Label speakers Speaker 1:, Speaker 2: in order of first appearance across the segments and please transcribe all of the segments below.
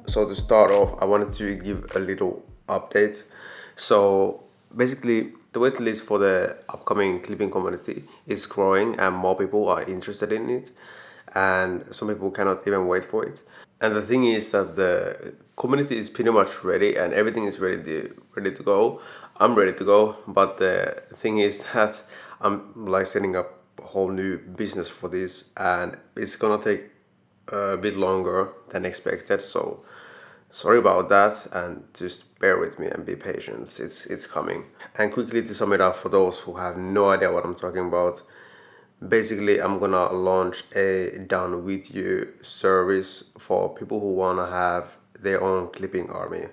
Speaker 1: So to start off, I wanted to give a little update. So basically, the wait list for the upcoming clipping community is growing and more people are interested in it. And some people cannot even wait for it. And the thing is that the community is pretty much ready and everything is ready to go. I'm ready to go, but the thing is that I'm like setting up a whole new business for this, and it's gonna take a bit longer than expected. So sorry about that, and just bear with me and be patient. It's coming. And quickly to sum it up for those who have no idea what I'm talking about, basically I'm gonna launch a done with you service for people who wanna have their own clipping army,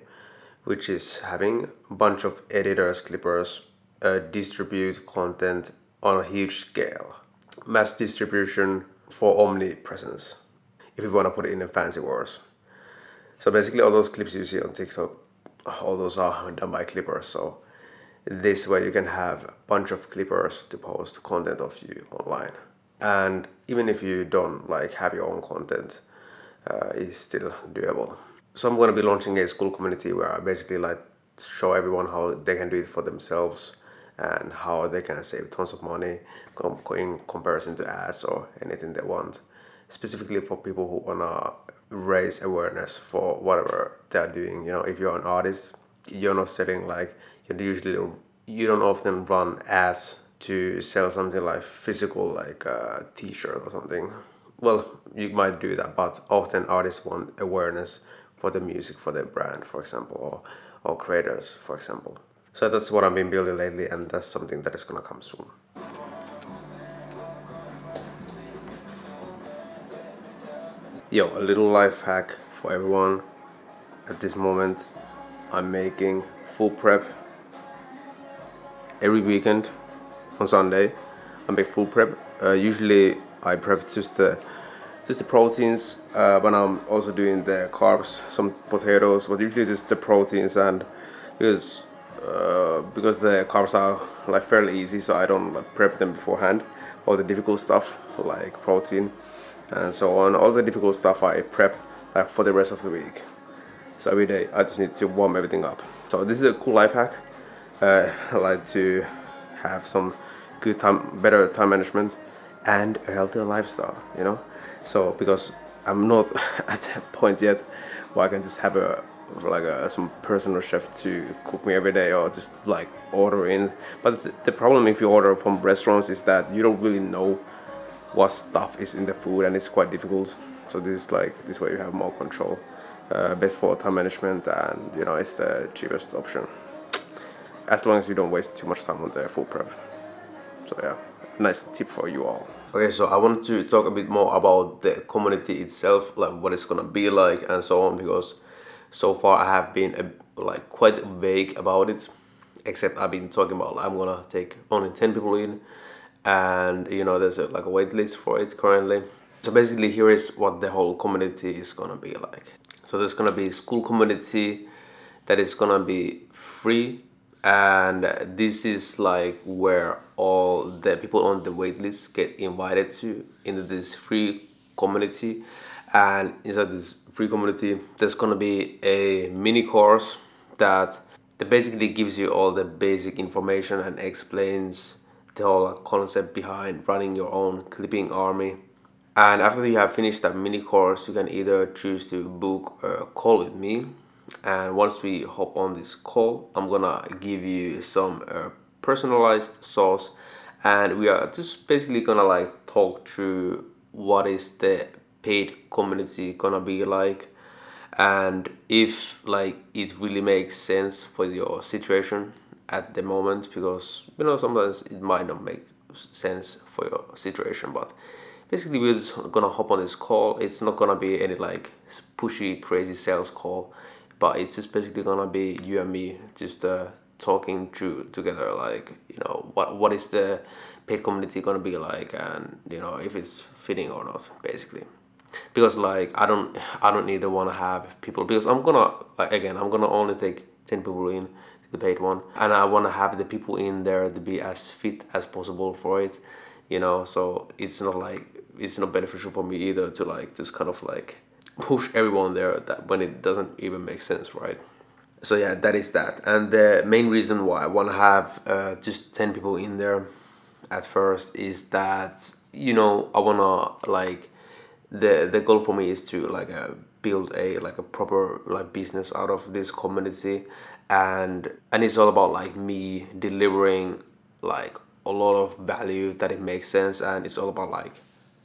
Speaker 1: which is having a bunch of editors, clippers, distribute content on a huge scale. Mass distribution for omnipresence, if you wanna put it in a fancy words. So basically all those clips you see on TikTok, all those are done by clippers. So this way you can have a bunch of clippers to post content of you online. And even if you don't like have your own content, it's still doable. So I'm gonna be launching a school community where I basically like show everyone how they can do it for themselves and how they can save tons of money in comparison to ads or anything they want. Specifically for people who wanna raise awareness for whatever they're doing. You know, if you're an artist, you're not selling like you don't often run ads to sell something like physical, like a t-shirt or something. Well, you might do that, but often artists want awareness for the music, for their brand, for example, or creators, for example. So that's what I've been building lately, and that's something that is gonna come soon. Yo, a little life hack for everyone. At this moment, I'm making full prep every weekend on Sunday. I make full prep. Usually I prep just the proteins, but I'm also doing the carbs, some potatoes, but usually just the proteins. And because because the carbs are like fairly easy, so I don't like prep them beforehand. All the difficult stuff like protein and so on, all the difficult stuff I prep like for the rest of the week. So every day I just need to warm everything up. So this is a cool life hack. I like to have some better time management, and a healthier lifestyle. You know, so because I'm not at that point yet where I can just have some personal chef to cook me every day or just like order in. But the problem if you order from restaurants is that you don't really know what stuff is in the food, and it's quite difficult. So this way you have more control. Best for time management, and you know it's the cheapest option as long as you don't waste too much time on the food prep. So yeah, nice tip for you all. Okay, so I want to talk a bit more about the community itself, like what it's gonna be like and so on, because so far I have been like quite vague about it. Except I've been talking about like, I'm gonna take only 10 people in, and you know there's like a wait list for it currently. So basically, here is what the whole community is gonna be like. So there's gonna be school community that is gonna be free, and this is like where all the people on the wait list get invited to into this free community. And inside this free community, there's gonna be a mini course that basically gives you all the basic information and explains the whole concept behind running your own clipping army. And after you have finished that mini course, you can either choose to book a call with me. And once we hop on this call, I'm gonna give you some personalized sauce, and we are just basically gonna like talk through what is the paid community gonna be like, and if like it really makes sense for your situation at the moment, because you know sometimes it might not make sense for your situation. But basically we're just gonna hop on this call. It's not gonna be any like pushy crazy sales call, but it's just basically gonna be you and me just talking through together, like you know what is the paid community gonna be like, and you know if it's fitting or not, basically. Because like I don't either want to have people, because I'm gonna like again I'm gonna only take 10 people in the paid one, and I want to have the people in there to be as fit as possible for it, you know. So it's not beneficial for me either to like just kind of like push everyone there that when it doesn't even make sense, right? So yeah, that is that. And the main reason why I want to have just 10 people in there at first is that, I want to like, the goal for me is to like build a proper like business out of this community. And it's all about like me delivering like a lot of value that it makes sense, and it's all about like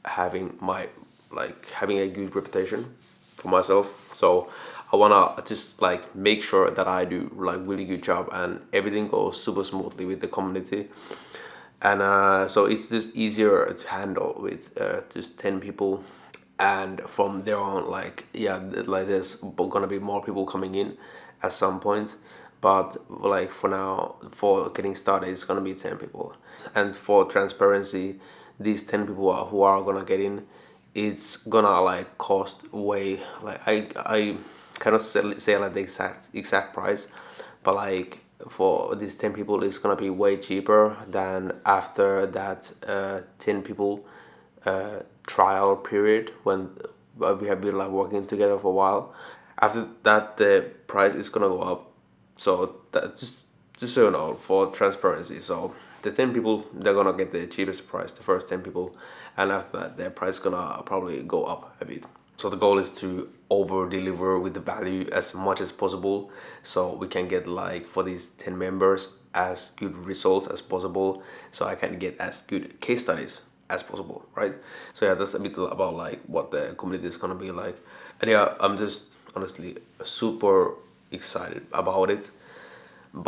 Speaker 1: having a good reputation for myself. So I wanna just like make sure that I do like really good job and everything goes super smoothly with the community. And so it's just easier to handle with just 10 people. And from there on, like, yeah, like there's gonna be more people coming in at some point, but like for now, for getting started, it's gonna be 10 people. And for transparency, these 10 people who are gonna get in, it's gonna like cost way, like I cannot say like the exact price, but like for these 10 people it's gonna be way cheaper than after that 10 people trial period, when we have been like working together for a while. After that, the price is gonna go up. So that just so you know, for transparency. So the 10 people, they're gonna get the cheapest price, the first 10 people, and after that their price gonna probably go up a bit. So the goal is to over deliver with the value as much as possible, so we can get like for these 10 members as good results as possible, so I can get as good case studies as possible, right? So yeah, that's a bit about like what the community is gonna be like. And yeah, I'm just honestly super excited about it.